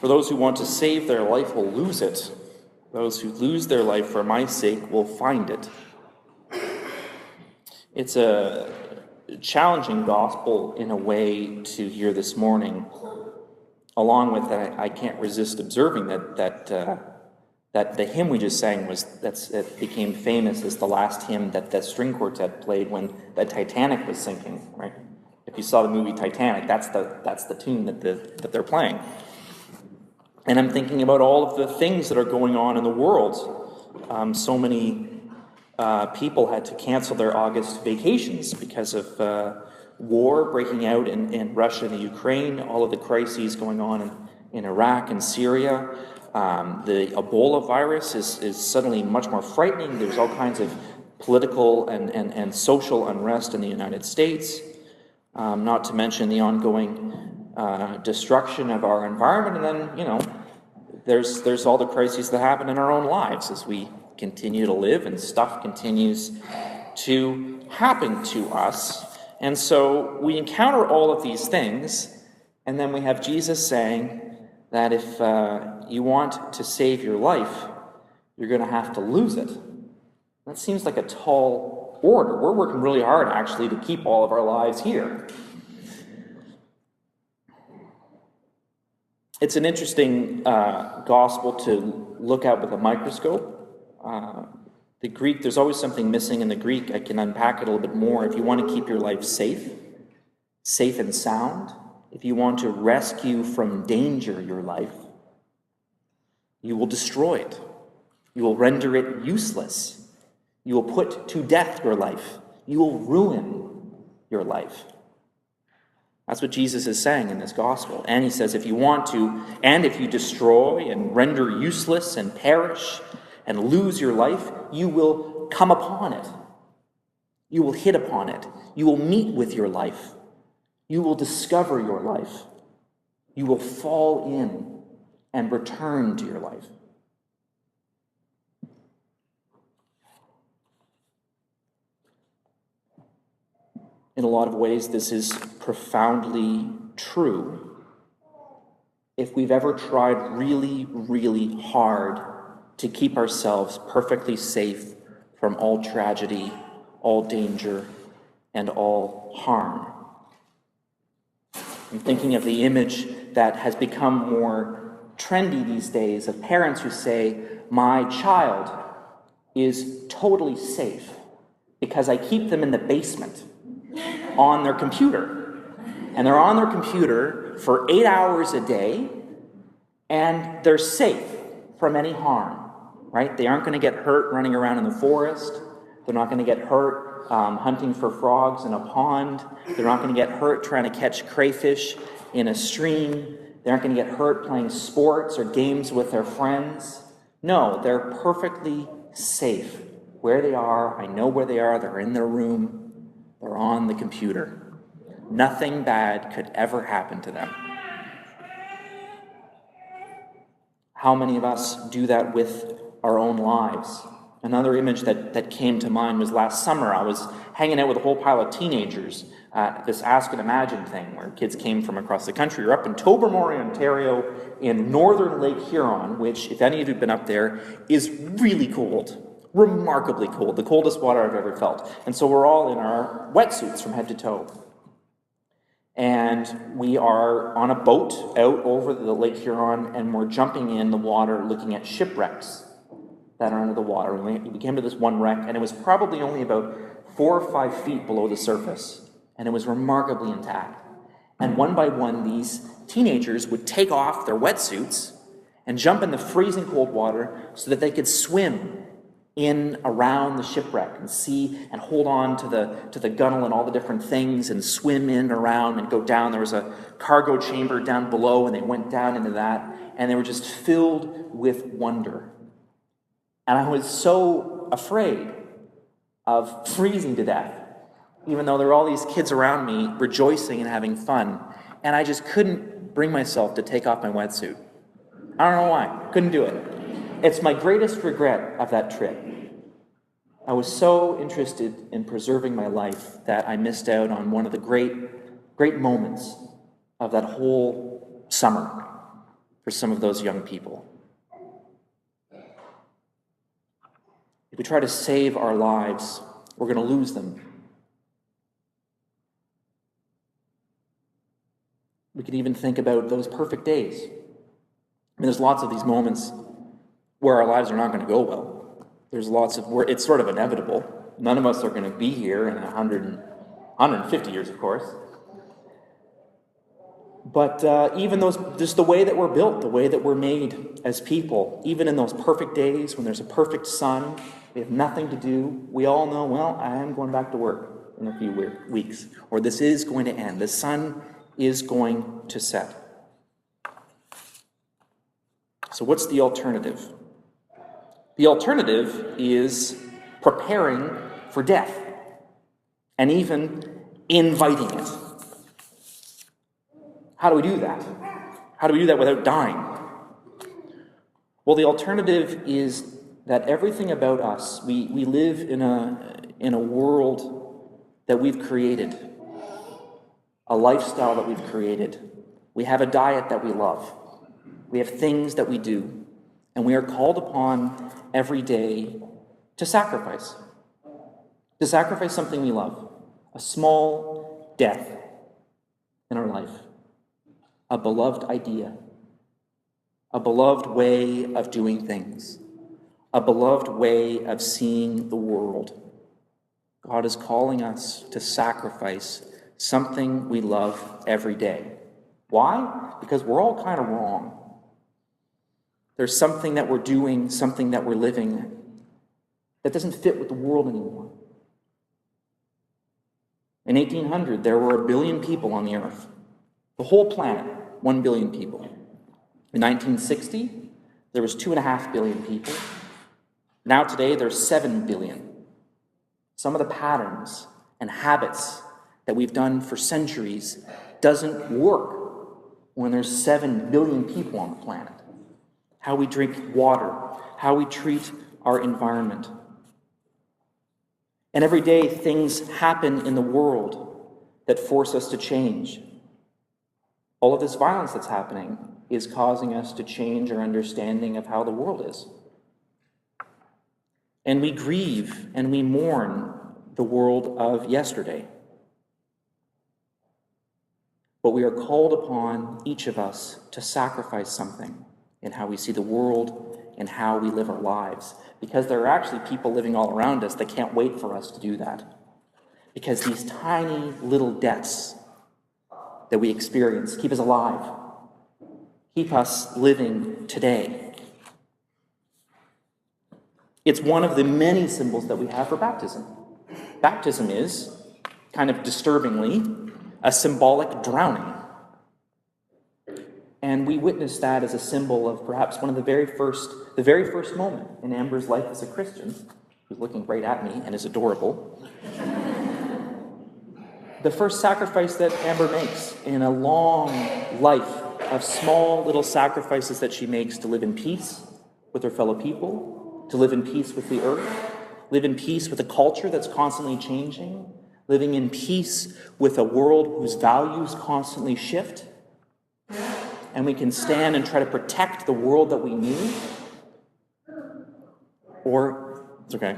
For those who want to save their life will lose it. Those who lose their life for my sake will find it. It's a challenging gospel in a way to hear this morning. Along with that, I can't resist observing that the hymn we just sang that became famous as the last hymn that string quartet played when the Titanic was sinking. Right? If you saw the movie Titanic, that's the tune that they're playing. And I'm thinking about all of the things that are going on in the world. So many people had to cancel their August vacations because of war breaking out in Russia and the Ukraine, all of the crises going on in Iraq and Syria. The Ebola virus is suddenly much more frightening. There's all kinds of political and social unrest in the United States, not to mention the ongoing destruction of our environment. And then, there's all the crises that happen in our own lives as we continue to live and stuff continues to happen to us. And so we encounter all of these things, and then we have Jesus saying that if you want to save your life, you're going to have to lose it. That seems like a tall order. We're working really hard, actually, to keep all of our lives here. It's an interesting gospel to look at with a microscope. The Greek, there's always something missing in the Greek. I can unpack it a little bit more. If you want to keep your life safe and sound, if you want to rescue from danger your life, you will destroy it. You will render it useless. You will put to death your life. You will ruin your life. That's what Jesus is saying in this gospel. And he says, if you destroy and render useless and perish and lose your life, you will come upon it. You will hit upon it. You will meet with your life. You will discover your life. You will fall in and return to your life. In a lot of ways, this is profoundly true. If we've ever tried really, really hard to keep ourselves perfectly safe from all tragedy, all danger, and all harm. I'm thinking of the image that has become more trendy these days of parents who say, my child is totally safe because I keep them in the basement on their computer. And they're on their computer for 8 hours a day, and they're safe from any harm. Right? They aren't going to get hurt running around in the forest. They're not going to get hurt hunting for frogs in a pond. They're not going to get hurt trying to catch crayfish in a stream. They aren't going to get hurt playing sports or games with their friends. No, they're perfectly safe where they are. I know where they are. They're in their room. They're on the computer. Nothing bad could ever happen to them. How many of us do that with our own lives? Another image that came to mind was last summer. I was hanging out with a whole pile of teenagers at this Ask and Imagine thing where kids came from across the country. We're up in Tobermory, Ontario, in northern Lake Huron, which, if any of you have been up there, is really cold, remarkably cold, the coldest water I've ever felt. And so we're all in our wetsuits from head to toe. And we are on a boat out over the Lake Huron, and we're jumping in the water looking at shipwrecks that are under the water. We came to this one wreck, and it was probably only about 4 or 5 feet below the surface, and it was remarkably intact. And one by one, these teenagers would take off their wetsuits and jump in the freezing cold water so that they could swim in around the shipwreck and see and hold on to the gunnel and all the different things and swim in and around and go down. There was a cargo chamber down below, and they went down into that, and they were just filled with wonder. And I was so afraid of freezing to death, even though there were all these kids around me rejoicing and having fun, and I just couldn't bring myself to take off my wetsuit. I don't know why. Couldn't do it. It's my greatest regret of that trip. I was so interested in preserving my life that I missed out on one of the great moments of that whole summer. for some of those young people. If we try to save our lives, we're going to lose them. We can even think about those perfect days. I mean, there's lots of these moments where our lives are not going to go well. There's lots of where it's sort of inevitable. None of us are going to be here in 150 years, of course. But even those, just the way that we're built, the way that we're made as people, even in those perfect days when there's a perfect sun, we have nothing to do, we all know, well, I am going back to work in a few weeks, or this is going to end. The sun is going to set. So what's the alternative? The alternative is preparing for death and even inviting it. How do we do that? How do we do that without dying? Well, the alternative is that everything about us, we live in a world that we've created, a lifestyle that we've created. We have a diet that we love. We have things that we do, and we are called upon every day to sacrifice something we love, a small death in our life, a beloved idea, a beloved way of doing things, a beloved way of seeing the world. God is calling us to sacrifice something we love every day. Why? Because we're all kind of wrong. There's something that we're doing, something that we're living that doesn't fit with the world anymore. In 1800, there were 1 billion people on the earth. The whole planet, 1 billion people. In 1960, there was 2.5 billion people. Now today, there's 7 billion. Some of the patterns and habits that we've done for centuries doesn't work when there's 7 billion people on the planet. How we drink water, how we treat our environment. And every day things happen in the world that force us to change. All of this violence that's happening is causing us to change our understanding of how the world is. And we grieve and we mourn the world of yesterday. But we are called upon, each of us, to sacrifice something in how we see the world and how we live our lives. Because there are actually people living all around us that can't wait for us to do that. Because these tiny little deaths that we experience keep us alive, keep us living today. It's one of the many symbols that we have for baptism. Baptism is, kind of disturbingly, a symbolic drowning. And we witness that as a symbol of perhaps one of the very first moment in Amber's life as a Christian, who's looking right at me and is adorable. The first sacrifice that Amber makes in a long life of small little sacrifices that she makes to live in peace with her fellow people, to live in peace with the earth, live in peace with a culture that's constantly changing, living in peace with a world whose values constantly shift. And we can stand and try to protect the world that we knew. Or, it's okay.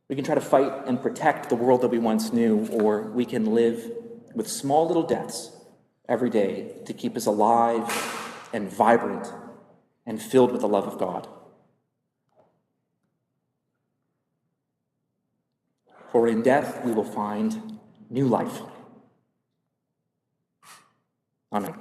We can try to fight and protect the world that we once knew, or we can live with small little deaths every day to keep us alive and vibrant and filled with the love of God. For in death we will find new life. Amen.